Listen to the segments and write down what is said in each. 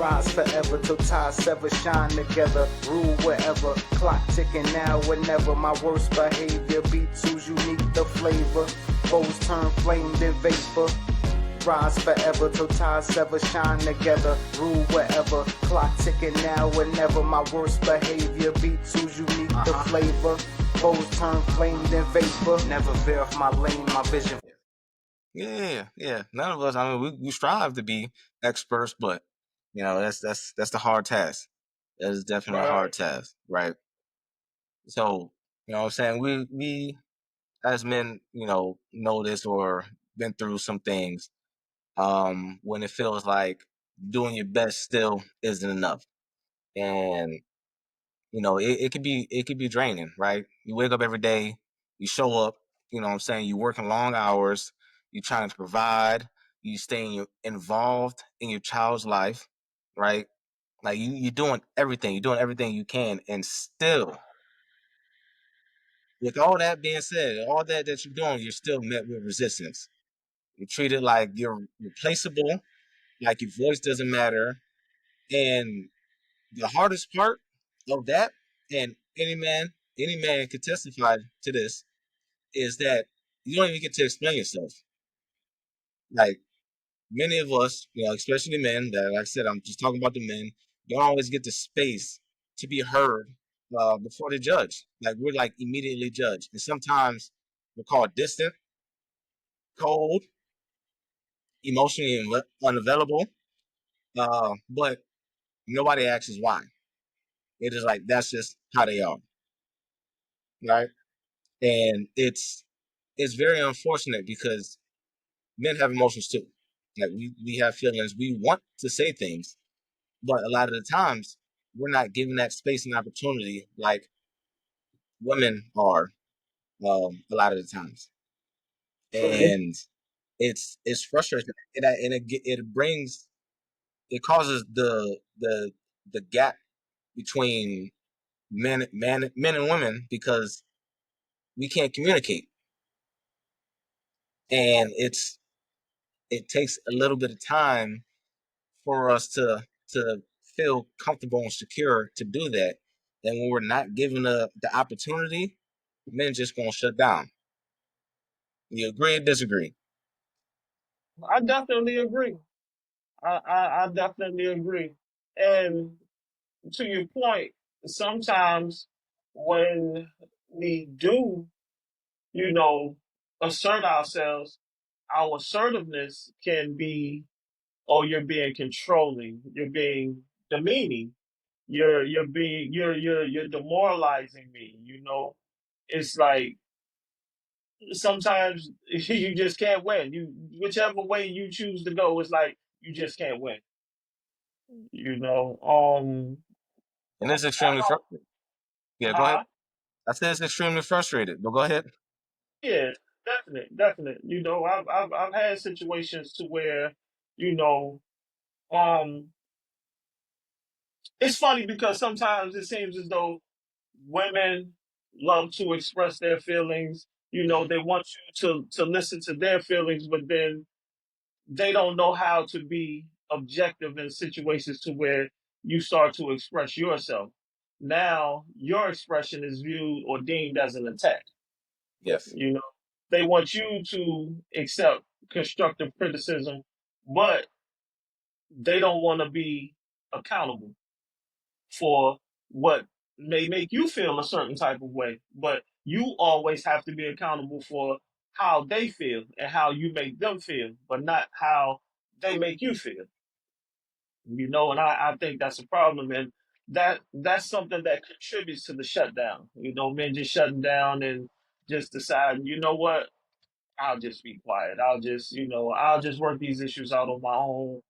Rise forever till ties sever, shine together, rule wherever. Clock ticking now, whenever. My worst behavior, beats who's unique, the flavor. Foes turn flame, then vapor. Rise forever till ties sever, shine together, rule wherever. Clock ticking now, whenever. My worst behavior, beats who's unique, the flavor. Foes turn flame, then vapor. Never veer off my lane, my vision. Yeah. None of us. I mean, we strive to be experts, but that's the hard task. That is definitely a hard task, right? So what I'm saying, we as men, know this or been through some things. When it feels like doing your best still isn't enough, and it could be draining, right? You wake up every day, you show up, what I'm saying, you working long hours, you trying to provide, you staying involved in your child's life, right? Like you're doing everything you can, and still, with all that being said, all that you're doing, you're still met with resistance. You're treated like you're replaceable, like your voice doesn't matter, and the hardest part of that, and any man could testify to this, is that you don't even get to explain yourself. Like many of us, especially men, that like I said, I'm just talking about the men, don't always get the space to be heard before the judge. Like we're like immediately judged, and sometimes we're called distant, cold, emotionally unavailable. But nobody asks us why. It is like that's just how they are, right? And it's very unfortunate because men have emotions too. Like we have feelings. We want to say things, but a lot of the times we're not given that space and opportunity like women are. A lot of the times, and it's frustrating. It causes the gap between men and women because we can't communicate, and it takes a little bit of time for us to feel comfortable and secure to do that. And when we're not given the opportunity, men just gonna shut down. You agree or disagree? I definitely agree. I definitely agree. And to your point, sometimes when we do, you know, assert ourselves, our assertiveness can be, oh, you're being controlling, you're being demeaning, you're demoralizing me. It's like sometimes you just can't win. Whichever way you choose to go, it's like you just can't win. You know, And it's extremely frustrating. Yeah, go ahead. huh? I said it's extremely frustrated, but go ahead. Yeah, definite. I've had situations to where, you know, um, it's funny because sometimes it seems as though women love to express their feelings. They want you to listen to their feelings, but then they don't know how to be objective in situations to where you start to express yourself. Now your expression is viewed or deemed as an attack. Yes. You know, they want you to accept constructive criticism, but they don't want to be accountable for what may make you feel a certain type of way. But you always have to be accountable for how they feel and how you make them feel, but not how they make you feel. And I think that's a problem, and that's something that contributes to the shutdown. Men just shutting down and just deciding, you know what, I'll just be quiet. I'll just work these issues out on my own.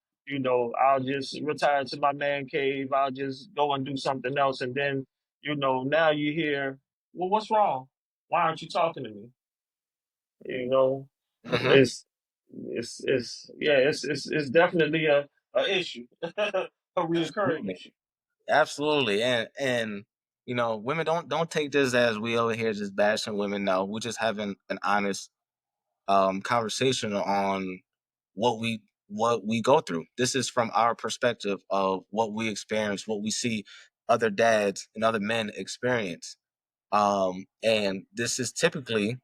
I'll just retire to my man cave. I'll just go and do something else. And then, now you hear, well, what's wrong? Why aren't you talking to me? You know, Hmm. it's definitely a issue, a reoccurring Absolutely. issue. Absolutely. And women don't take this as we over here just bashing women. No, we're just having an honest conversation on what what we go through. This is from our perspective of what we experience, what we see other dads and other men experience. And this is typically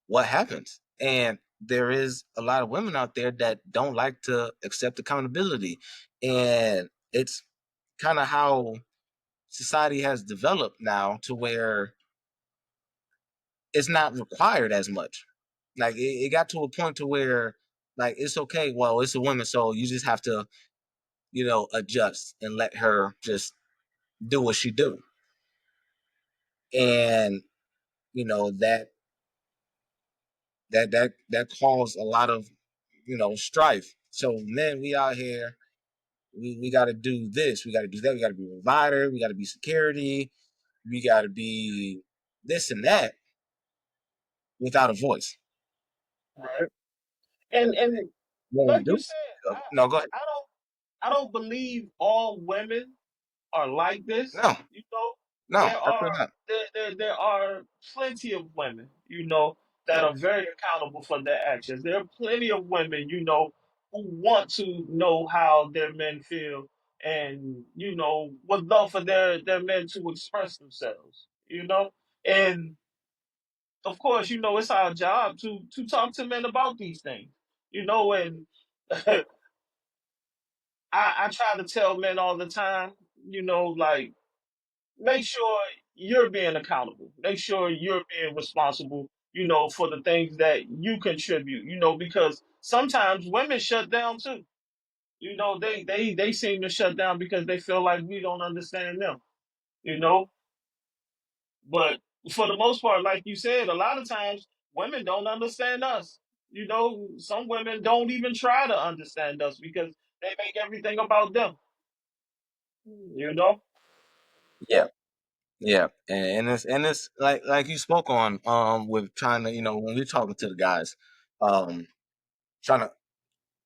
what happens. And there is a lot of women out there that don't like to accept accountability. And it's kind of how society has developed now to where it's not required as much. Like it got to a point to where like it's okay. Well, it's a woman, so you just have to, adjust and let her just do what she do. And that that caused a lot of strife. So men, we out here, we got to do this, we got to do that, we got to be a provider, we got to be security, we got to be this and that without a voice. Right. And When we like you do, said, no, go ahead. I don't believe all women are like this. No, You know, no, absolutely not. there are plenty of women, that are very accountable for their actions. There are plenty of women, who want to know how their men feel and, would love for their men to express themselves, And of course, it's our job to talk to men about these things, and I try to tell men all the time, like make sure you're being accountable. Make sure you're being responsible, for the things that you contribute, because sometimes women shut down too. They seem to shut down because they feel like we don't understand them, you know. But for the most part, like you said, a lot of times women don't understand us. Some women don't even try to understand us because they make everything about them, you know? Yeah, yeah, and it's like you spoke on with trying to when we're talking to the guys, um trying to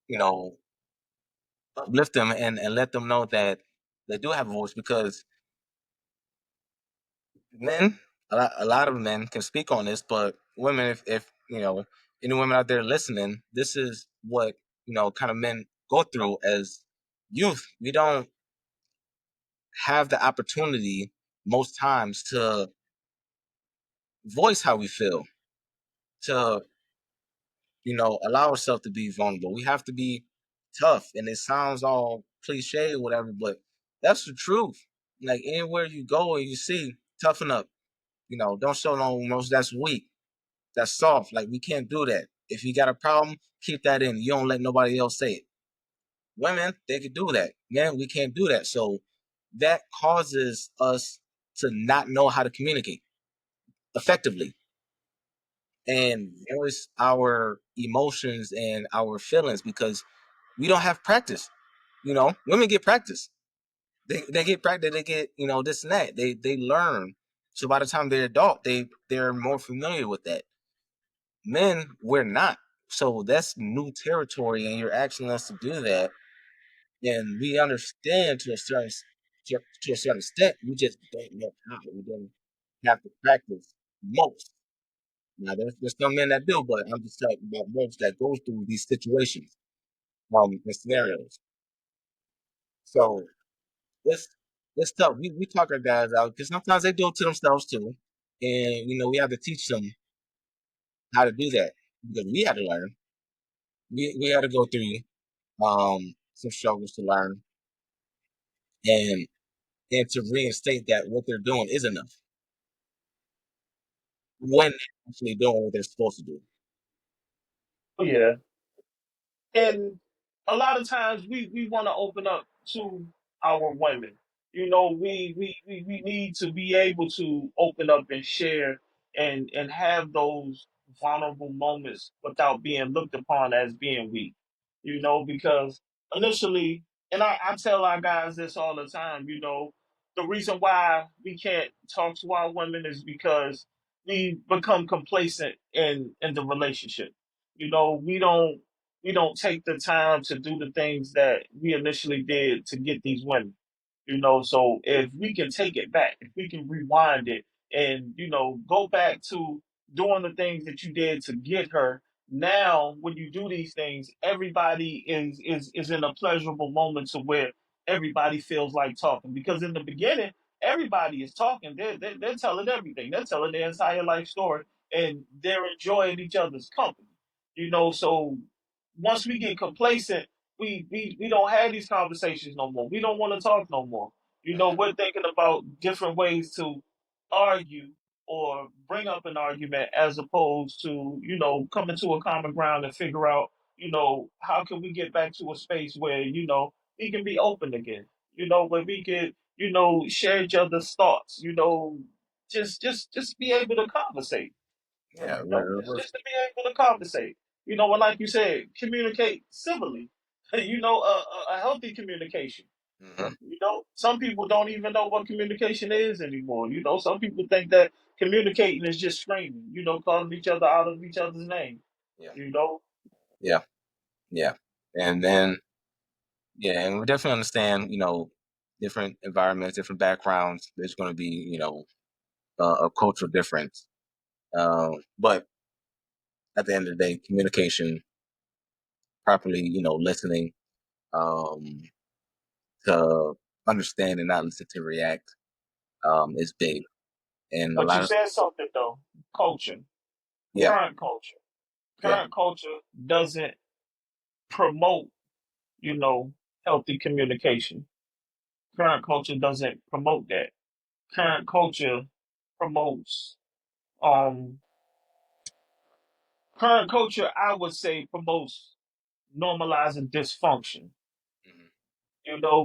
you know uplift them and let them know that they do have a voice because men, a lot of men can speak on this, but women, if any women out there listening, this is what kind of men go through as youth. We don't have the opportunity most times to voice how we feel, to allow ourselves to be vulnerable. We have to be tough, and it sounds all cliche or whatever, but that's the truth. Like anywhere you go and you see, toughen up. Don't show no emotion. That's weak. That's soft. Like we can't do that. If you got a problem, keep that in. You don't let nobody else say it. Women, they can do that. Men, we can't do that. So that causes us to not know how to communicate effectively and voice our emotions and our feelings because we don't have practice. Women get practice. They get practice. They get this and that. They learn. So by the time they're adult, they're more familiar with that. Men, we're not. So that's new territory, and you're asking us to do that. And we understand to a certain extent. We just don't know how. We don't have to practice most. Now, there's some men that do, but I'm just talking about most that go through these situations, and scenarios. So this this stuff we talk our guys out because sometimes they do it to themselves too, and we have to teach them how to do that because we had to learn. We had to go through some struggles to learn and to reinstate that what they're doing is enough when they're actually doing what they're supposed to do. Oh, yeah. And a lot of times we want to open up to our women. We need to be able to open up and share and have those vulnerable moments without being looked upon as being weak. Because initially, and I tell our guys this all the time, the reason why we can't talk to our women is because we become complacent in the relationship. We don't take the time to do the things that we initially did to get these women. So if we can take it back, if we can rewind it and go back to doing the things that you did to get her now when you do these things, everybody is in a pleasurable moment to where everybody feels like talking. Because in the beginning, everybody is talking. They're telling everything. They're telling their entire life story, and they're enjoying each other's company. So once we get complacent, we don't have these conversations no more. We don't want to talk no more. We're thinking about different ways to argue or bring up an argument as opposed to, coming to a common ground and figure out, how can we get back to a space where, we can be open again, where we can, share each other's thoughts, just be able to conversate, Yeah, just to be able to conversate. And like you said, communicate civilly, a healthy communication. mhm. Some people don't even know what communication is anymore. Some people think that communicating is just screaming, calling each other out of each other's name. Yeah, You know, yeah, yeah. And then, yeah, and we definitely understand, different environments, different backgrounds. There's going to be, a cultural difference. But at the end of the day, communication, properly, listening, um, to understand and not listen to react, is big. And a but you lot of, said something though. Culture, yeah, current culture, yeah, current culture doesn't promote, you know, healthy communication. Current culture doesn't promote that. Current culture promotes um current culture, I would say, promotes normalizing dysfunction. mhm,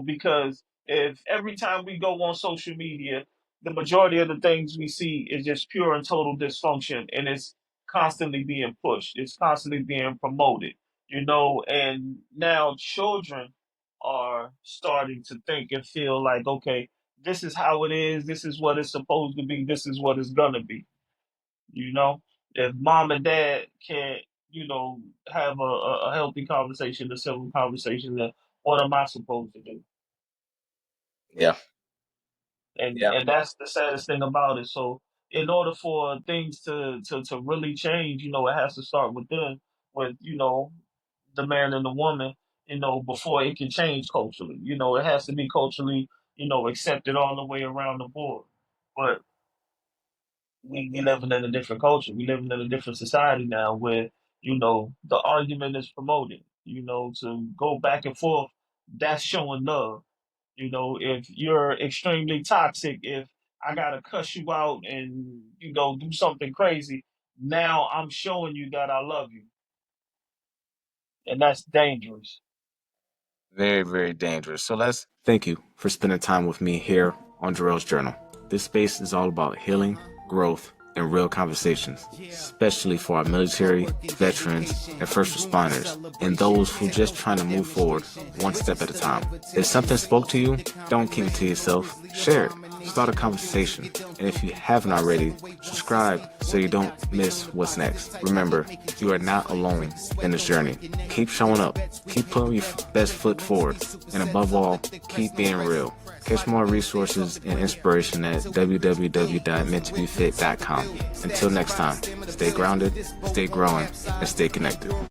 Because if every time we go on social media, the majority of the things we see is just pure and total dysfunction, and it's constantly being pushed, it's constantly being promoted, and now children are starting to think and feel like, okay, this is how it is, this is what it's supposed to be, this is what it's gonna be. You know, if mom and dad can't, have a healthy conversation, a civil conversation, then what am I supposed to do? yeah, And yeah, and that's the saddest thing about it. So in order for things to really change, it has to start with them, with the man and the woman, before it can change culturally. It has to be culturally, accepted all the way around the board. But we living in a different culture. We living in a different society now where, the argument is promoted, to go back and forth, that's showing love. If you're extremely toxic, if I gotta cuss you out and, do something crazy, now I'm showing you that I love you. And that's dangerous. very, very dangerous. So thank you for spending time with me here on Jarrell's Journal. This space is all about healing, growth, and real conversations, especially for our military, veterans, and first responders, and those who just trying to move forward one step at a time. If something spoke to you, don't keep it to yourself. Share it. Start a conversation. And if you haven't already, subscribe so you don't miss what's next. Remember, you are not alone in this journey. Keep showing up. Keep putting your best foot forward. And above all, keep being real. Catch more resources and inspiration at www.mentallyfit.com. Until next time, stay grounded, stay growing, and stay connected.